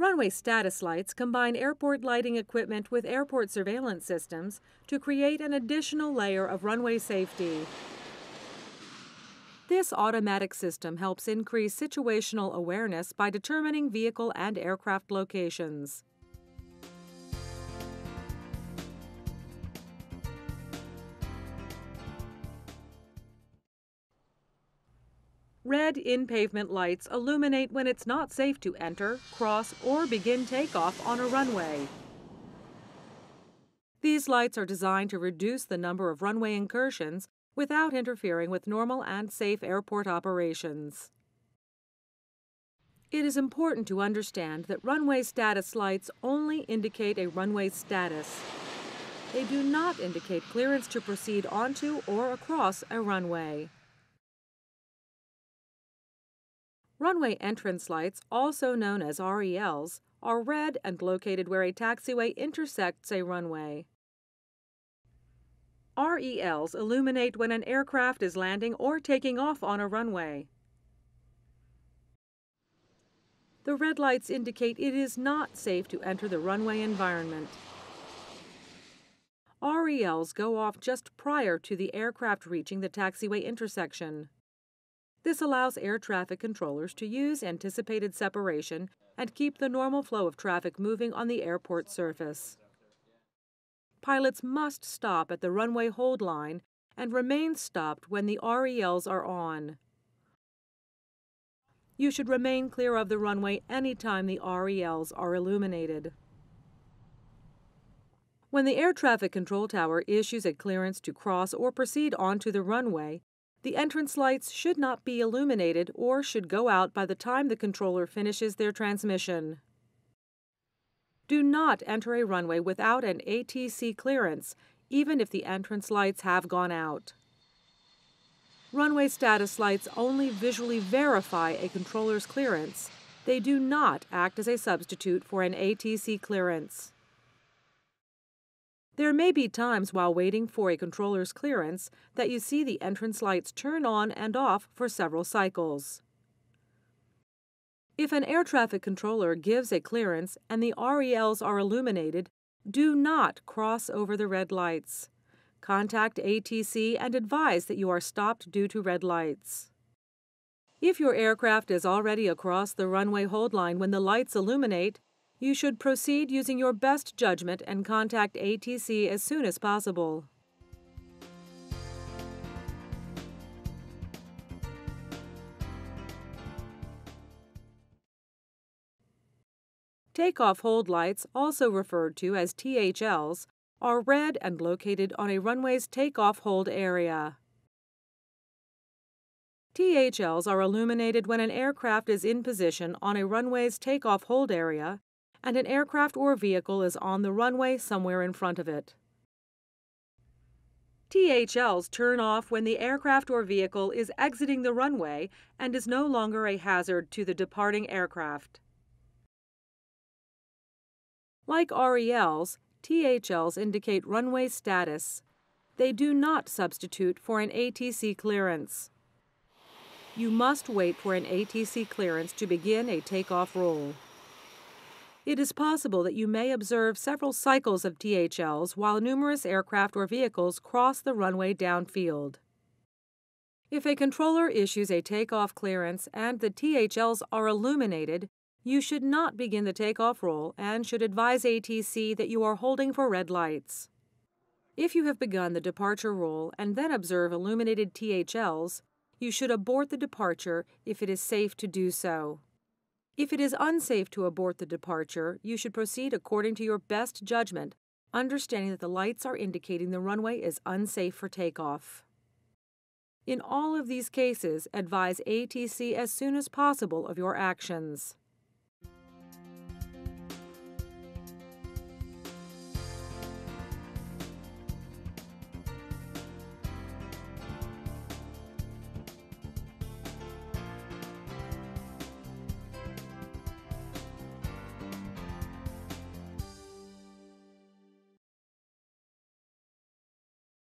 Runway status lights combine airport lighting equipment with airport surveillance systems to create an additional layer of runway safety. This automatic system helps increase situational awareness by determining vehicle and aircraft locations. Red in-pavement lights illuminate when it's not safe to enter, cross, or begin takeoff on a runway. These lights are designed to reduce the number of runway incursions without interfering with normal and safe airport operations. It is important to understand that runway status lights only indicate a runway status. They do not indicate clearance to proceed onto or across a runway. Runway entrance lights, also known as RELs, are red and located where a taxiway intersects a runway. RELs illuminate when an aircraft is landing or taking off on a runway. The red lights indicate it is not safe to enter the runway environment. RELs go off just prior to the aircraft reaching the taxiway intersection. This allows air traffic controllers to use anticipated separation and keep the normal flow of traffic moving on the airport surface. Pilots must stop at the runway hold line and remain stopped when the RELs are on. You should remain clear of the runway anytime the RELs are illuminated. When the air traffic control tower issues a clearance to cross or proceed onto the runway, the entrance lights should not be illuminated or should go out by the time the controller finishes their transmission. Do not enter a runway without an ATC clearance, even if the entrance lights have gone out. Runway status lights only visually verify a controller's clearance. They do not act as a substitute for an ATC clearance. There may be times while waiting for a controller's clearance that you see the entrance lights turn on and off for several cycles. If an air traffic controller gives a clearance and the RELs are illuminated, do not cross over the red lights. Contact ATC and advise that you are stopped due to red lights. If your aircraft is already across the runway hold line when the lights illuminate, you should proceed using your best judgment and contact ATC as soon as possible. Takeoff hold lights, also referred to as THLs, are red and located on a runway's takeoff hold area. THLs are illuminated when an aircraft is in position on a runway's takeoff hold area and an aircraft or vehicle is on the runway somewhere in front of it. THLs turn off when the aircraft or vehicle is exiting the runway and is no longer a hazard to the departing aircraft. Like RELs, THLs indicate runway status. They do not substitute for an ATC clearance. You must wait for an ATC clearance to begin a takeoff roll. It is possible that you may observe several cycles of THLs while numerous aircraft or vehicles cross the runway downfield. If a controller issues a takeoff clearance and the THLs are illuminated, you should not begin the takeoff roll and should advise ATC that you are holding for red lights. If you have begun the departure roll and then observe illuminated THLs, you should abort the departure if it is safe to do so. If it is unsafe to abort the departure, you should proceed according to your best judgment, understanding that the lights are indicating the runway is unsafe for takeoff. In all of these cases, advise ATC as soon as possible of your actions.